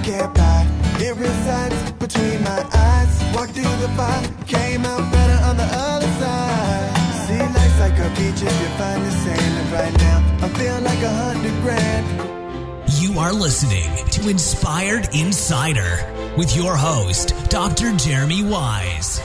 can't buy. It resides between my eyes. Walked through the fire, came out better on the other side. See, life's like a beach if you find the sand. And right now, I feel like $100,000. You are listening to Inspired Insider with your host, Dr. Jeremy Wise.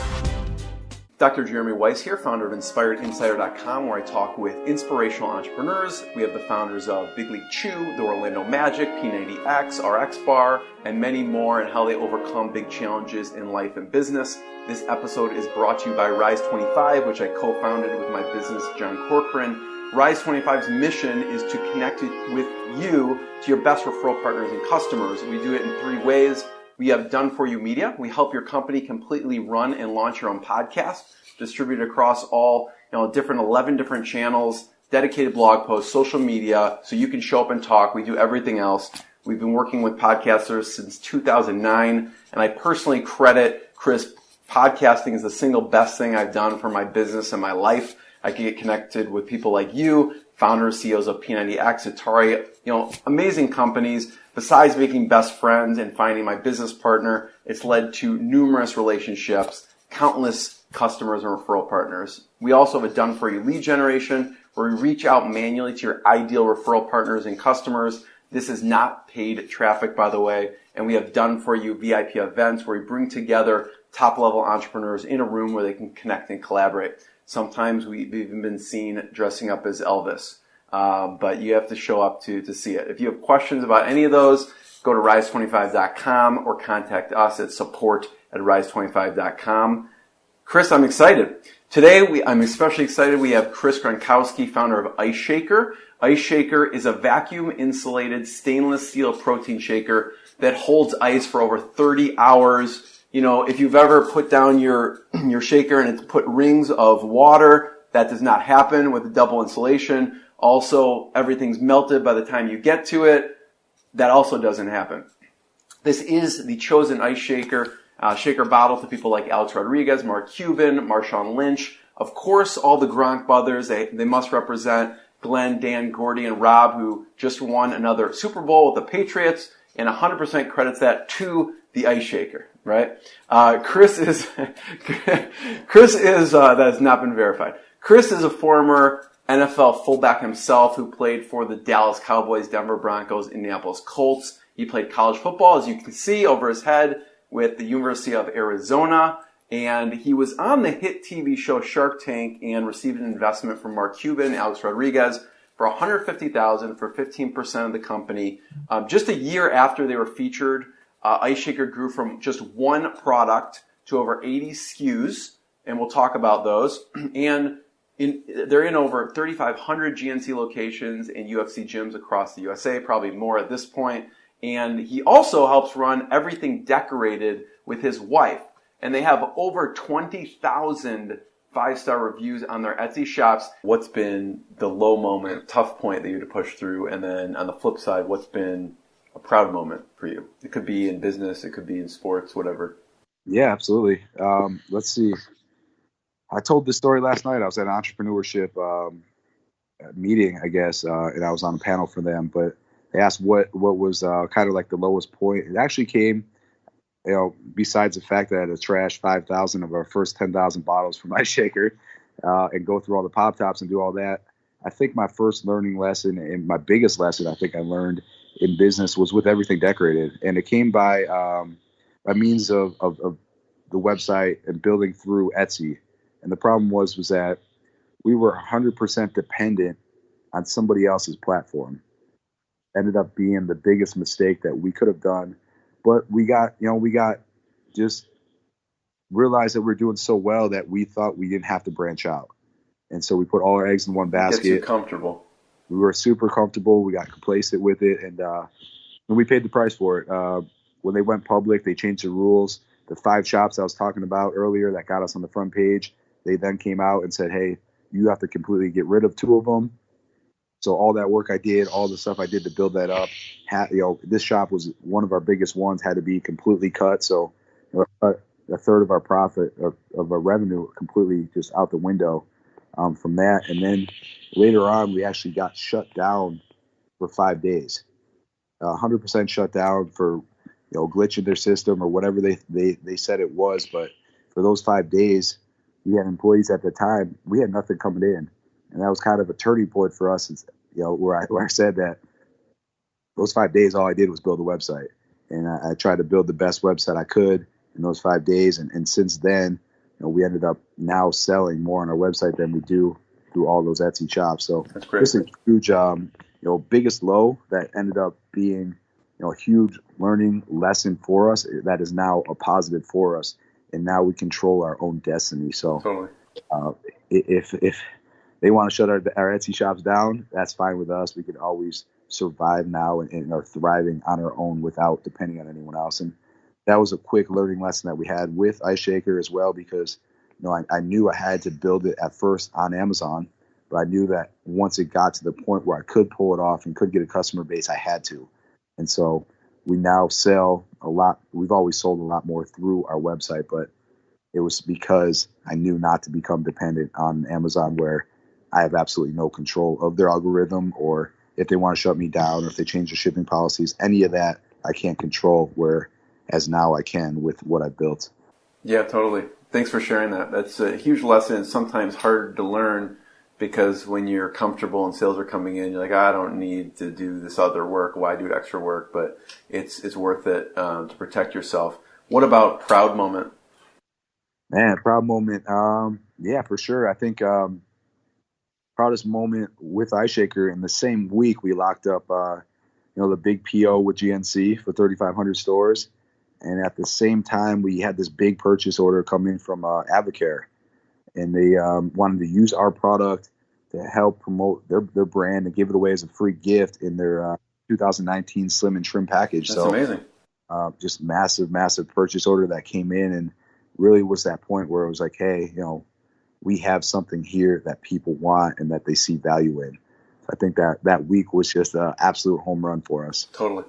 Dr. Jeremy Weiss here, founder of InspiredInsider.com, where I talk with inspirational entrepreneurs. We have the founders of Big League Chew, the Orlando Magic, P90X, RX Bar, and many more, and how they overcome big challenges in life and business. This episode is brought to you by Rise 25, which I co-founded with my business, John Corcoran. Rise 25's mission is to connect with you to your best referral partners and customers. We do it in 3 ways. We have Done For You Media. We help your company completely run and launch your own podcast, distributed across all 11 different channels, dedicated blog posts, social media, so you can show up and talk. We do everything else. We've been working with podcasters since 2009, and I personally credit Chris. Podcasting is the single best thing I've done for my business and my life. I can get connected with people like you, founders, CEOs of P90X, Atari, amazing companies. Besides making best friends and finding my business partner, it's led to numerous relationships, countless customers and referral partners. We also have a Done For You lead generation where we reach out manually to your ideal referral partners and customers. This is not paid traffic, by the way. And we have Done For You VIP events where we bring together top-level entrepreneurs in a room where they can connect and collaborate. Sometimes we've even been seen dressing up as Elvis. But you have to show up to see it. If you have questions about any of those, go to rise25.com or contact us at support@rise25.com. Chris, I'm excited. Today, I'm especially excited. We have Chris Gronkowski, founder of Ice Shaker. Ice Shaker is a vacuum-insulated stainless steel protein shaker that holds ice for over 30 hours. If you've ever put down your shaker and it's put rings of water, that does not happen with the double insulation. Also, everything's melted by the time you get to it. That also doesn't happen. This is the chosen ice shaker bottle to people like Alex Rodriguez, Mark Cuban, Marshawn Lynch. Of course, all the Gronk brothers, they must represent Glenn, Dan, Gordie, and Rob, who just won another Super Bowl with the Patriots, and 100% credits that to the ice shaker, right? Chris is, that has not been verified. Chris is a former NFL fullback himself who played for the Dallas Cowboys, Denver Broncos, Indianapolis Colts. He played college football, as you can see over his head, with the University of Arizona. And he was on the hit TV show Shark Tank and received an investment from Mark Cuban, Alex Rodriguez, for $150,000 for 15% of the company. Just a year after they were featured, Ice Shaker grew from just one product to over 80 SKUs, and we'll talk about those. And they're in over 3,500 GNC locations and UFC gyms across the USA, probably more at this point. And he also helps run everything decorated with his wife. And they have over 20,000 5-star reviews on their Etsy shops. What's been the low moment, tough point that you had to push through? And then on the flip side, what's been a proud moment for you? It could be in business, it could be in sports, whatever. Yeah, absolutely. Let's see. I told this story last night. I was at an entrepreneurship meeting, I guess, and I was on a panel for them. But they asked what was kind of like the lowest point. It actually came, besides the fact that I had to trash 5,000 of our first 10,000 bottles from Ice Shaker and go through all the pop tops and do all that. I think my first learning lesson and my biggest lesson I think I learned in business was with everything decorated, and it came by means of the website and building through Etsy. And the problem was that we were 100% dependent on somebody else's platform. Ended up being the biggest mistake that we could have done. But we got just realized that we're doing so well that we thought we didn't have to branch out. And so we put all our eggs in one basket. Get too comfortable. We were super comfortable. We got complacent with it. And we paid the price for it. When they went public, they changed the rules. The 5 shops I was talking about earlier that got us on the front page, they then came out and said, hey, you have to completely get rid of 2 of them. So all that work I did, all the stuff I did to build that up, this shop was one of our biggest ones, had to be completely cut. So a third of our profit of our revenue completely just out the window from that. And then later on, we actually got shut down for 5 days, 100% shut down for glitch in their system or whatever they said it was. But for those 5 days, we had employees at the time, we had nothing coming in. And that was kind of a turning point for us, where I said that those 5 days, all I did was build a website. And I tried to build the best website I could in those 5 days. And since then, we ended up now selling more on our website than we do through all those Etsy shops. So that's great. It's a huge, biggest low that ended up being, a huge learning lesson for us that is now a positive for us. And now we control our own destiny. So totally. If they want to shut our Etsy shops down, that's fine with us. We can always survive now and are thriving on our own without depending on anyone else. And that was a quick learning lesson that we had with Ice Shaker as well, because I knew I had to build it at first on Amazon, but I knew that once it got to the point where I could pull it off and could get a customer base, I had to. And so we now sell a lot. We've always sold a lot more through our website, but it was because I knew not to become dependent on Amazon, where I have absolutely no control of their algorithm, or if they want to shut me down, or if they change their shipping policies, any of that I can't control, whereas now I can with what I built. Yeah, totally. Thanks for sharing that. That's a huge lesson. It's sometimes hard to learn because when you're comfortable and sales are coming in, you're like, I don't need to do this other work. Why do extra work? But it's worth it to protect yourself. What about proud moment? Man, proud moment. Yeah, for sure. I think proudest moment with Ice Shaker, in the same week we locked up, the big PO with GNC for 3,500 stores. And at the same time, we had this big purchase order come in from Avocare. And they wanted to use our product to help promote their brand and give it away as a free gift in their 2019 Slim and Trim package. That's amazing. Just massive purchase order that came in, and really was that point where it was like, hey, we have something here that people want and that they see value in. So I think that week was just an absolute home run for us. Totally.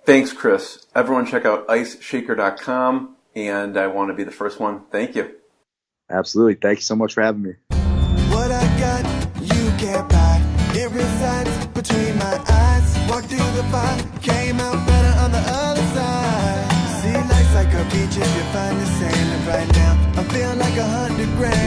Thanks, Chris. Everyone check out iceshaker.com, and I want to be the first one. Thank you. Absolutely. Thank you so much for having me. What I got, you can't buy. It resides between my eyes. Walked through the fire, came out better on the other side. See, life's like a beach if you find the sand. And right now, I feel like 100 grand.